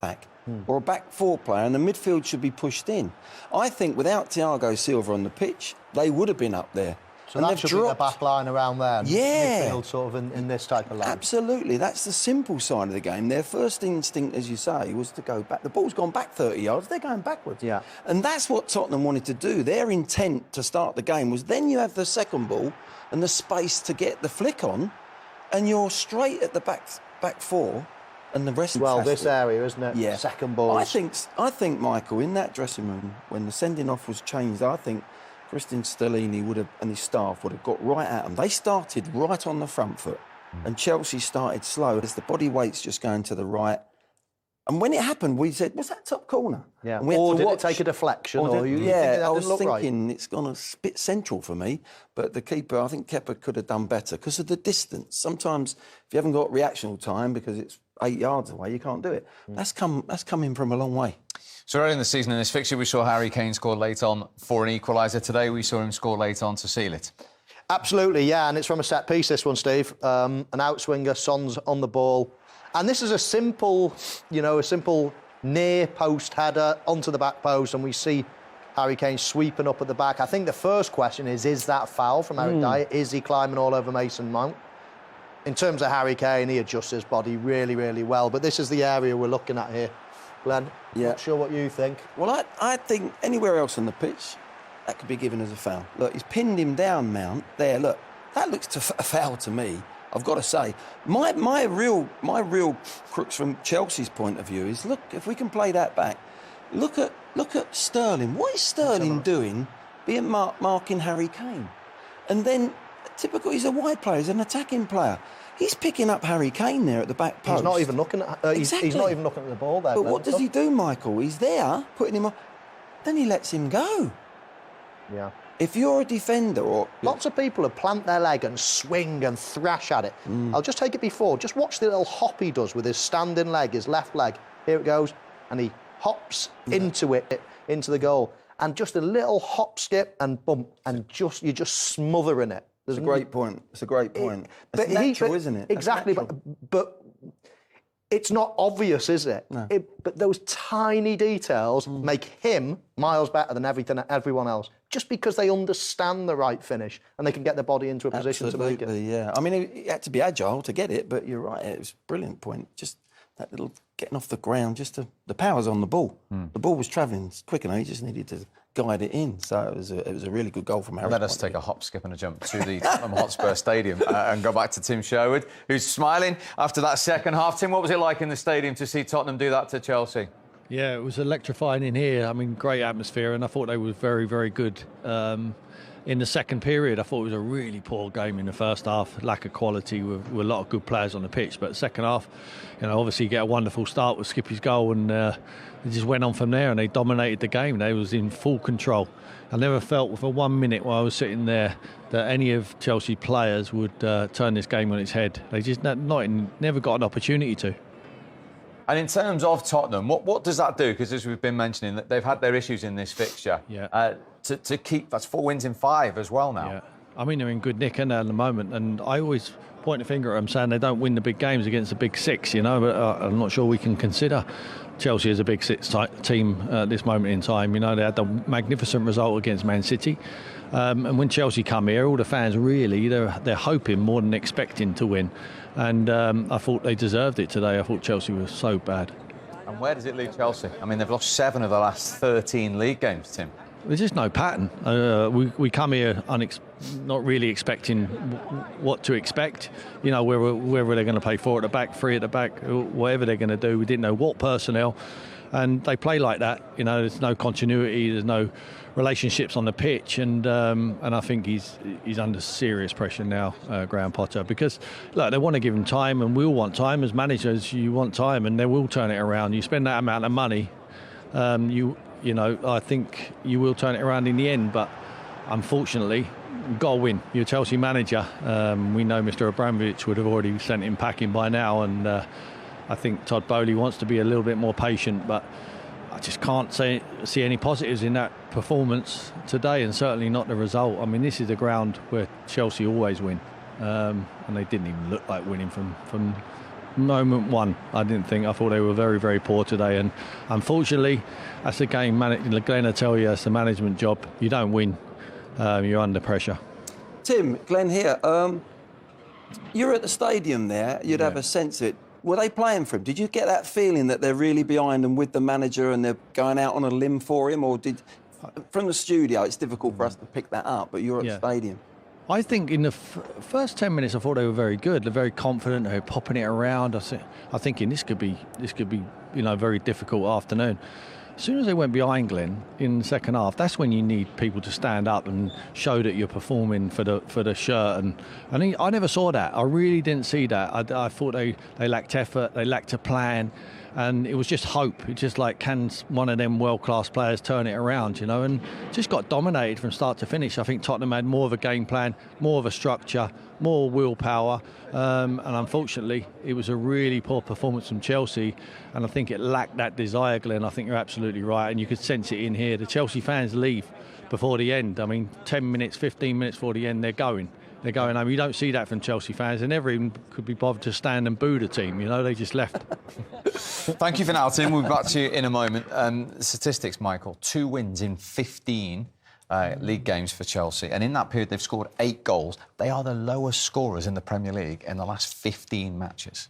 back or a back four player, and the midfield should be pushed in. I think without Thiago Silva on the pitch, they would have been up there. So and that should be the back line around there. Yeah. Midfield sort of in this type of line. Absolutely. That's the simple side of the game. Their first instinct, as you say, was to go back. The ball's gone back 30 yards. They're going backwards. Yeah. And that's what Tottenham wanted to do. Their intent to start the game was then you have the second ball and the space to get the flick on, and you're straight at the back four, and the rest. Well, this area, isn't it? Yeah. Second ball. I think, Michael, in that dressing room, when the sending off was changed, I think Christian Stellini would have, and his staff would have got right at them. They started right on the front foot, and Chelsea started slow as the body weight's just going to the right. And when it happened, we said, "Was that top corner?" Yeah. Or did it take a deflection? I was thinking it's gone a bit central for me, but the keeper, I think Kepa could have done better because of the distance. Sometimes if you haven't got reactional time because it's 8 yards away, you can't do it. That's coming from a long way. So early in the season in this fixture, we saw Harry Kane score late on for an equaliser. Today, we saw him score late on to seal it. Absolutely, yeah, and it's from a set piece, this one, Steve. An outswinger, Son's on the ball. And this is a simple near post header onto the back post, and we see Harry Kane sweeping up at the back. I think the first question is that foul from Eric Dyer? Is he climbing all over Mason Mount? In terms of Harry Kane, he adjusts his body really, really well. But this is the area we're looking at here. Glenn, not sure what you think. Well, I think anywhere else on the pitch, that could be given as a foul. Look, he's pinned him down, Mount. There, look, that looks a foul to me. I've got to say, my real crux from Chelsea's point of view is, look, if we can play that back, look at Sterling. What is Sterling doing, being marking Harry Kane? And then, typical, he's a wide player, he's an attacking player. He's picking up Harry Kane there at the back post. He's not even looking at. Exactly. He's not even looking at the ball there. But what does he do, Michael? He's there, putting him on. Then he lets him go. Yeah. If you're a defender, or lots of people have plant their leg and swing and thrash at it. I'll just take it before. Just watch the little hop he does with his standing leg, his left leg. Here it goes, and he hops into it, into the goal, and just a little hop, skip, and bump, and you're just smothering it. It's a great point. It's a great point. It's natural, isn't it? Exactly, but it's not obvious, is it? No. But those tiny details make him miles better than everyone else, just because they understand the right finish and they can get their body into a position to make it. Yeah. I mean, he had to be agile to get it, but you're right. It was a brilliant point. Just that little getting off the ground, the power's on the ball. The ball was travelling quick enough. He just needed to guide it in. So it was a really good goal from Harry. Let us take a hop, skip and a jump to the Tottenham Hotspur Stadium and go back to Tim Sherwood, who's smiling after that second half. Tim, what was it like in the stadium to see Tottenham do that to Chelsea? Yeah, it was electrifying in here. I mean, great atmosphere, and I thought they were very, very good. In the second period, I thought it was a really poor game in the first half. Lack of quality with a lot of good players on the pitch. But second half, obviously you get a wonderful start with Skippy's goal, and they just went on from there and they dominated the game. They was in full control. I never felt for 1 minute while I was sitting there that any of Chelsea players would turn this game on its head. They just never got an opportunity to. And in terms of Tottenham, what does that do? Because as we've been mentioning, that they've had their issues in this fixture. Yeah. To keep, that's 4 wins in 5 as well now. Yeah. I mean, they're in good nick at the moment, and I always point a finger at them saying they don't win the big games against the big six, but I'm not sure we can consider Chelsea as a big six team at this moment in time. They had the magnificent result against Man City. And when Chelsea come here, all the fans really, they're hoping more than expecting to win. And I thought they deserved it today. I thought Chelsea was so bad. And where does it leave Chelsea? I mean, they've lost 7 of the last 13 league games, Tim. There's just no pattern. We come here not really expecting what to expect. Whether they're going to play 4 at the back, 3 at the back, whatever they're going to do. We didn't know what personnel. And they play like that. There's no continuity. There's no relationships on the pitch, and I think he's under serious pressure now, Graham Potter, because look, they want to give him time, and we all want time as managers. You want time, and they will turn it around. You spend that amount of money, I think you will turn it around in the end. But unfortunately, you've got to win. You're a Chelsea manager. We know Mr. Abramovich would have already sent him packing by now, and I think Todd Boehly wants to be a little bit more patient, but I just can't see any positives in that performance today, and certainly not the result. I mean, this is the ground where Chelsea always win, and they didn't even look like winning from moment one. I didn't think. I thought they were very, very poor today. And unfortunately, that's a game. Glenn will tell you, it's a management job. You don't win. You're under pressure. Tim, Glenn here. You're at the stadium there. You'd have a sense of it. Were they playing for him? Did you get that feeling that they're really behind him with the manager and they're going out on a limb for him? Or from the studio, it's difficult for us to pick that up, but you're at the stadium. I think in the first 10 minutes, I thought they were very good. They're very confident. They're popping it around. I thinking this could be a very difficult afternoon. As soon as they went behind Glenn in the second half, that's when you need people to stand up and show that you're performing for the shirt. And I never saw that. I really didn't see that. I thought they lacked effort. They lacked a plan. And it was just hope. It's just like, can one of them world-class players turn it around, and just got dominated from start to finish. I think Tottenham had more of a game plan, more of a structure, more willpower, and unfortunately, it was a really poor performance from Chelsea, and I think it lacked that desire, Glenn. I think you're absolutely right, and you could sense it in here. The Chelsea fans leave before the end. I mean, 10 minutes, 15 minutes before the end, they're going home. You don't see that from Chelsea fans. They never even could be bothered to stand and boo the team. They just left. Thank you for now, Tim. We'll be back to you in a moment. Statistics, Michael. 2 wins in 15 league games for Chelsea. And in that period, they've scored 8 goals. They are the lowest scorers in the Premier League in the last 15 matches.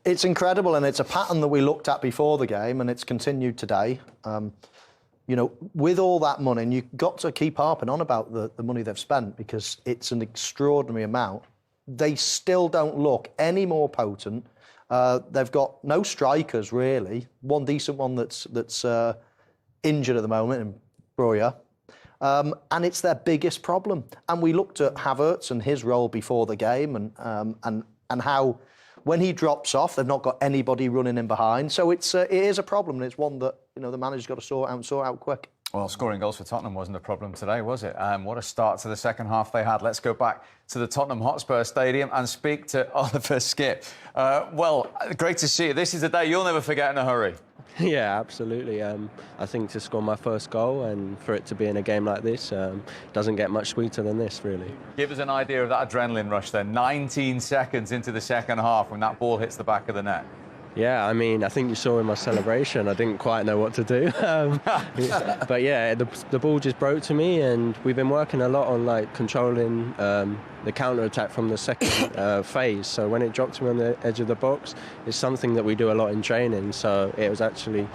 It's incredible, and it's a pattern that we looked at before the game, and it's continued today. With all that money, and you've got to keep harping on about the money they've spent because it's an extraordinary amount, they still don't look any more potent. They've got no strikers, really. One decent one that's injured at the moment, in Breuer. And it's their biggest problem. And we looked at Havertz and his role before the game and how when he drops off, they've not got anybody running in behind. So it is a problem, and it's one that the manager's got to sort out quick. Well, scoring goals for Tottenham wasn't a problem today, was it? What a start to the second half they had. Let's go back to the Tottenham Hotspur Stadium and speak to Oliver Skipp. Great to see you. This is a day you'll never forget in a hurry. Yeah, absolutely. I think to score my first goal and for it to be in a game like this doesn't get much sweeter than this, really. Give us an idea of that adrenaline rush then. 19 seconds into the second half when that ball hits the back of the net. Yeah, I mean, I think you saw in my celebration, I didn't quite know what to do. But yeah, the ball just broke to me, and we've been working a lot on controlling the counter-attack from the second phase. So when it dropped to me on the edge of the box, it's something that we do a lot in training. So it was actually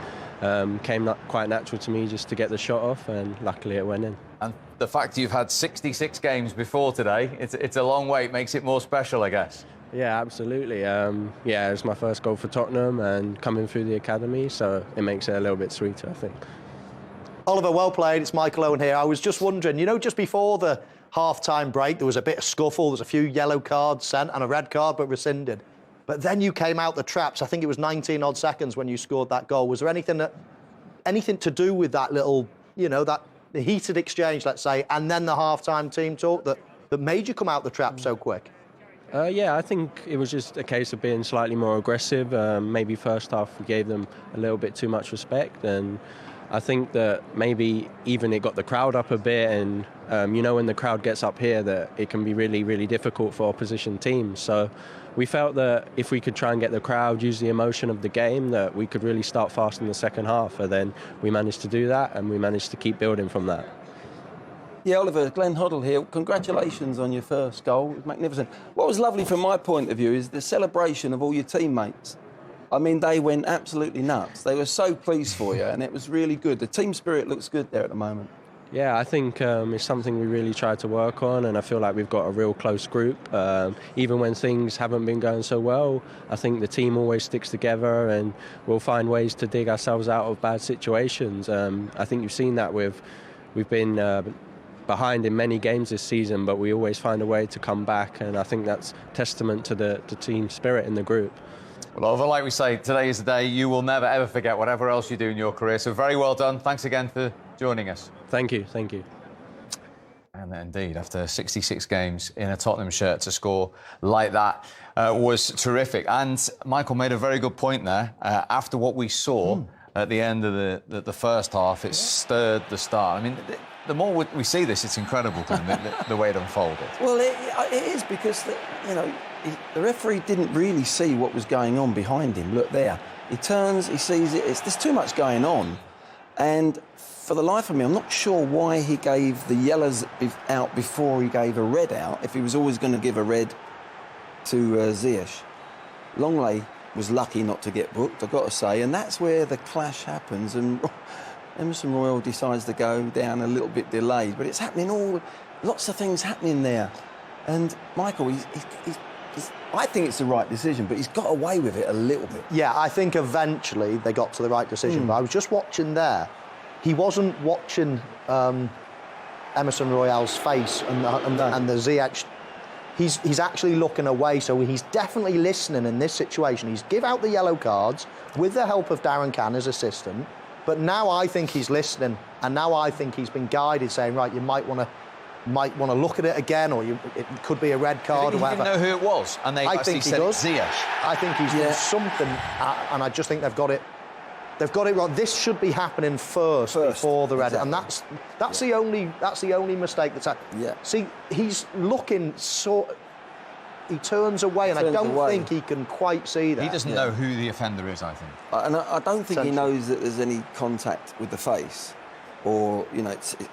came quite natural to me just to get the shot off, and luckily it went in. And the fact you've had 66 games before today, it's a long wait, makes it more special, I guess. Yeah, absolutely. It was my first goal for Tottenham and coming through the academy, so it makes it a little bit sweeter, I think. Oliver, well played. It's Michael Owen here. I was just wondering, just before the half-time break, there was a bit of scuffle. There was a few yellow cards sent and a red card, but rescinded. But then you came out the traps. I think it was 19-odd seconds when you scored that goal. Was there anything to do with that little, that heated exchange, let's say, and then the half-time team talk that made you come out the trap so quick? I think it was just a case of being slightly more aggressive. Maybe first half we gave them a little bit too much respect, and I think that maybe even it got the crowd up a bit, and when the crowd gets up here that it can be really, really difficult for opposition teams. So we felt that if we could try and get the crowd, use the emotion of the game, that we could really start fast in the second half, and then we managed to do that, and we managed to keep building from that. Yeah, Oliver, Glenn Hoddle here. Congratulations on your first goal. It was magnificent. What was lovely from my point of view is the celebration of all your teammates. I mean, they went absolutely nuts. They were so pleased for you, and it was really good. The team spirit looks good there at the moment. Yeah, I think it's something we really try to work on, and I feel like we've got a real close group. Even when things haven't been going so well, I think the team always sticks together, and we'll find ways to dig ourselves out of bad situations. I think you've seen that we've been behind in many games this season, but we always find a way to come back, and I think that's testament to the team spirit in the group. Well, Oliver, like we say, today is the day you will never, ever forget, whatever else you do in your career. So very well done. Thanks again for joining us. Thank you. And indeed, after 66 games in a Tottenham shirt, to score like that was terrific. And Michael made a very good point there. After what we saw at the end of the first half, it stirred the start. I mean, the more we see this, it's incredible, the way it unfolded. Well, it is because, the referee didn't really see what was going on behind him. Look there. He turns, he sees it. There's too much going on. And for the life of me, I'm not sure why he gave the yellows out before he gave a red out, if he was always going to give a red to Ziyech. Longley was lucky not to get booked, I've got to say, and that's where the clash happens, and Emerson Royal decides to go down a little bit delayed, but it's happening lots of things happening there. And Michael, I think it's the right decision, but he's got away with it a little bit. Yeah, I think eventually they got to the right decision, but I was just watching there. He wasn't watching Emerson Royale's face and the Ziyech. He's actually looking away, so he's definitely listening in this situation. He's give out the yellow cards with the help of Darren Cann, his assistant, but now I think he's listening, and now I think he's been guided, saying, right, you might want to look at it again, or it could be a red card or whatever. He didn't know who it was, and they actually said it's Ziyech. I think he's done something, and I just think they've got it wrong. This should be happening first before the red, exactly. And that's the only mistake that's happened. Yeah. See, he's looking he turns away, and I don't think he can quite see that. He doesn't know who the offender is, I think. And I don't think he knows that there's any contact with the face, or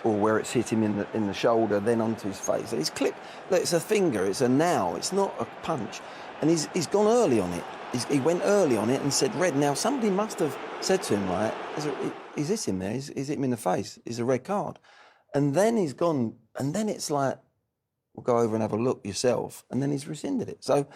or where it's hit him in the shoulder, then onto his face. And he's clipped. Look, it's a finger. It's a now. It's not a punch. And he's gone early on it. He went early on it and said red. Now somebody must have said to him, right, is this him there? Is hit him in the face? Is a red card? And then he's gone. And then it's like, we'll go over and have a look yourself. And then he's rescinded it. So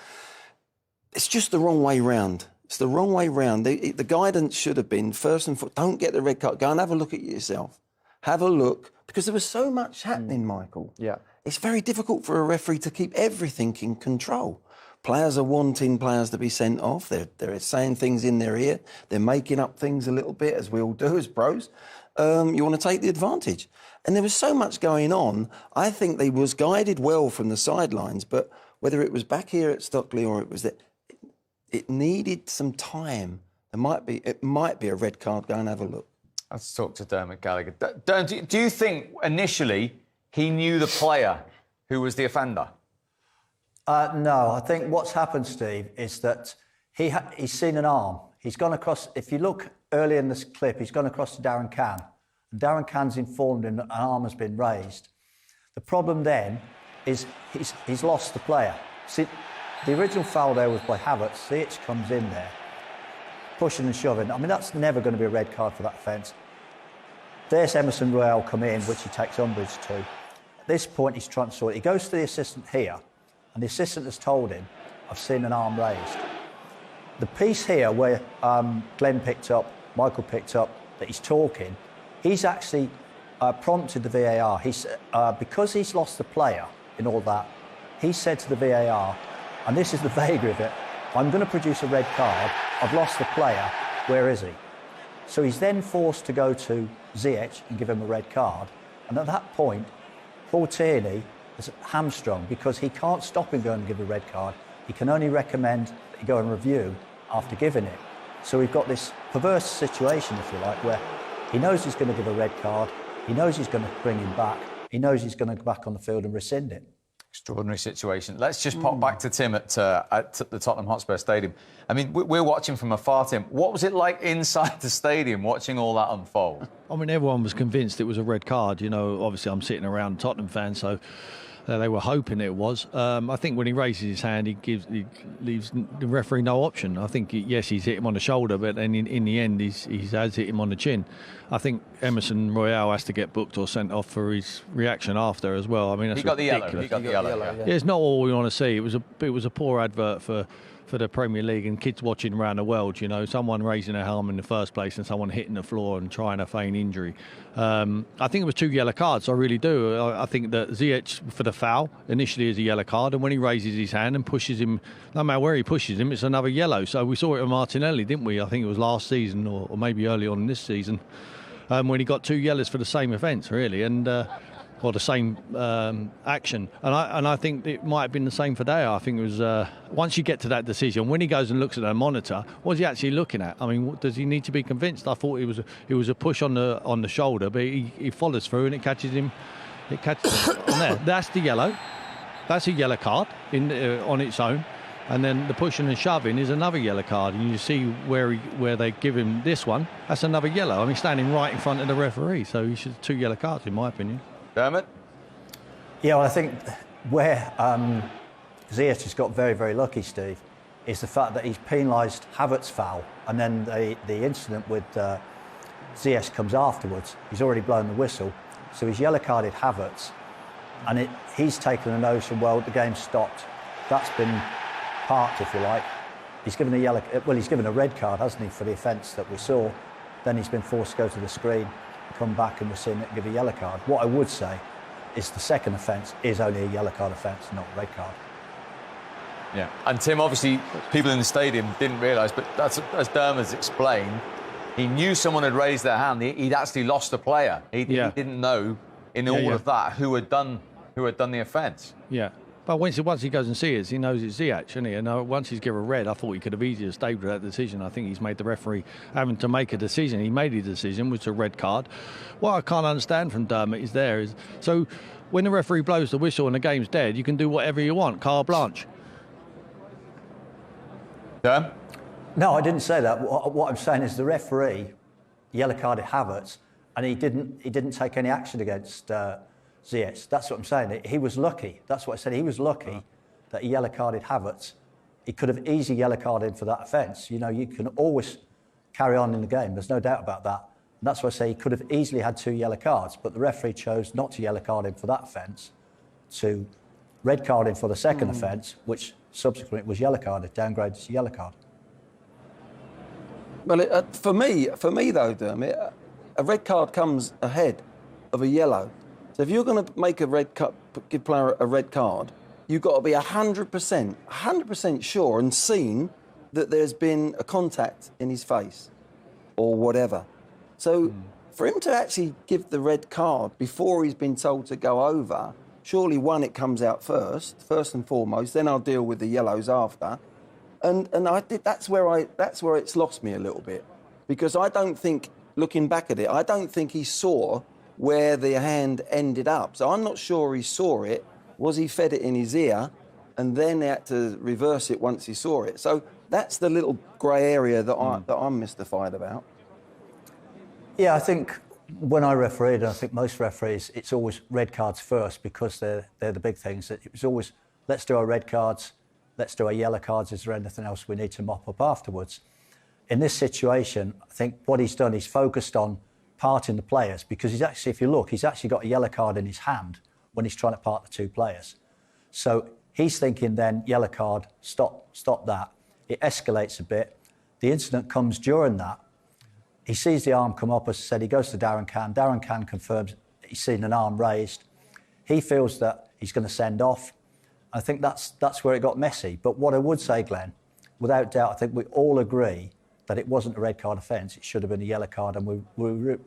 it's just the wrong way round. It's the wrong way round. The guidance should have been, first and foremost, don't get the red card. Go and have a look at it yourself. Have a look. Because there was so much happening, Michael. Yeah. It's very difficult for a referee to keep everything in control. Players are wanting players to be sent off. They're saying things in their ear. They're making up things a little bit, as we all do as pros. You want to take the advantage. And there was so much going on. I think they was guided well from the sidelines, but whether it was back here at Stockley or it was that, it needed some time. It might be a red card. Go and have a look. Let's talk to Dermot Gallagher. Do you think initially he knew the player who was the offender? No, I think what's happened, Steve, is that he's seen an arm. He's gone across, if you look early in this clip, he's gone across to Darren Cann. And Darren Cann's informed him that an arm has been raised. The problem then is he's lost the player. See, the original foul there was by Havertz. Ziyech comes in there, pushing and shoving. I mean, that's never going to be a red card for that offence. There's Emerson Royale come in, which he takes umbrage to. At this point, he's trying to sort it. He goes to the assistant here, and the assistant has told him, I've seen an arm raised. The piece here where Michael picked up, that he's talking, he's actually prompted the VAR. Because he's lost the player in all that, he said to the VAR, and this is the vagary of it, I'm going to produce a red card. I've lost the player. Where is he? So he's then forced to go to Ziyech and give him a red card. And at that point, Paul Tierney is hamstrung because he can't stop him going and give a red card. He can only recommend that he go and review after giving it. So we've got this perverse situation, if you like, where he knows he's going to give a red card. He knows he's going to bring him back. He knows he's going to go back on the field and rescind it. Extraordinary situation. Let's just pop back to Tim at the Tottenham Hotspur Stadium. I mean, we're watching from afar, Tim. What was it like inside the stadium watching all that unfold? I mean, everyone was convinced it was a red card. Obviously I'm sitting around Tottenham fans, so they were hoping it was. I think when he raises his hand, he leaves the referee no option. I think, yes, he's hit him on the shoulder, but then in the end, he has hit him on the chin. I think Emerson Royale has to get booked or sent off for his reaction after as well. I mean, that's ridiculous. He got the yellow. Yeah, it's not all we want to see. It was a poor advert for the Premier League and kids watching around the world. Someone raising a helm in the first place and someone hitting the floor and trying to feign injury. I think it was 2 yellow cards. I really do. I think that Ziyech for the foul initially is a yellow card, and when he raises his hand and pushes him, no matter where he pushes him, it's another yellow. So we saw it with Martinelli, didn't we? I think it was last season or maybe early on in this season when he got 2 yellows for the same offence, really. And or the same action. And I think it might have been the same for Dyer. I think it was once you get to that decision, when he goes and looks at the monitor, what's he actually looking at? I mean, does he need to be convinced? I thought it was a push on the shoulder, but he follows through and it catches him. It catches him on there. That's the yellow. That's a yellow card on its own. And then the pushing and shoving is another yellow card. And you see where they give him this one, that's another yellow. I mean, standing right in front of the referee. So he should 2 yellow cards, in my opinion. Dermot? Yeah, well, I think where Ziyech has got very, very lucky, Steve, is the fact that he's penalised Havertz's foul. And then the incident with Ziyech comes afterwards. He's already blown the whistle. So he's yellow carded Havertz. And he's taken a notion, well, the game's stopped. That's been parked, if you like. He's given he's given a red card, hasn't he, for the offence that we saw. Then he's been forced to go to the screen, come back, and we're seeing it give a yellow card. What I would say is the second offence is only a yellow card offence, not a red card. Yeah. And Tim, obviously, people in the stadium didn't realise, but that's, as Dermot's explained, he knew someone had raised their hand. He'd actually lost a player. He didn't know, in all of that, who had done the offence. Yeah. But once he goes and sees it, he knows it's Ziyech, isn't he? And once he's given red, I thought he could have easily stayed with that decision. I think he's made the referee having to make a decision. He made his decision, which was a red card. What I can't understand from Dermot is so when the referee blows the whistle and the game's dead, you can do whatever you want, carte blanche. Derm? No, I didn't say that. What I'm saying is the referee yellow carded Havertz, and he didn't take any action against Ziyech. That's what I'm saying. He was lucky. That's what I said. He was lucky that he yellow carded Havertz. He could have easily yellow carded for that offence. You know, you can always carry on in the game. There's no doubt about that. And that's why I say he could have easily had 2 yellow cards, but the referee chose not to yellow card him for that offence, to red card him for the second offence, which subsequently was yellow carded, downgraded to yellow card. Well, for me though, Dermot, a red card comes ahead of a yellow. So if you're going to make give player a red card, you've got to be 100% sure and seen that there's been a contact in his face or whatever. So for him to actually give the red card before he's been told to go over, surely it comes out first and foremost. Then I'll deal with the yellows after. And that's where it's lost me a little bit, because I don't think, looking back at it, I don't think he saw where the hand ended up. So I'm not sure he saw it. Was he fed it in his ear and then had to reverse it once he saw it? So that's the little grey area that I'm mystified about. Yeah, I think when I refereed, and I think most referees, it's always red cards first, because they're the big things. It was always, let's do our red cards, let's do our yellow cards. Is there anything else we need to mop up afterwards? In this situation, I think what he's done, he's focused on parting the players, because he's actually, if you look, he's actually got a yellow card in his hand when he's trying to part the 2 players. So he's thinking then, yellow card, stop that. It escalates a bit. The incident comes during that. He sees the arm come up, as I said, he goes to Darren Cann. Darren Cann confirms he's seen an arm raised. He feels that he's going to send off. I think that's where it got messy. But what I would say, Glenn, without doubt, I think we all agree that it wasn't a red card offence. It should have been a yellow card, and we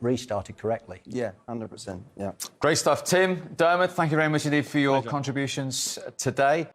restarted correctly. Yeah, 100%. Yeah. Great stuff. Tim, Dermot, thank you very much indeed for your contributions today.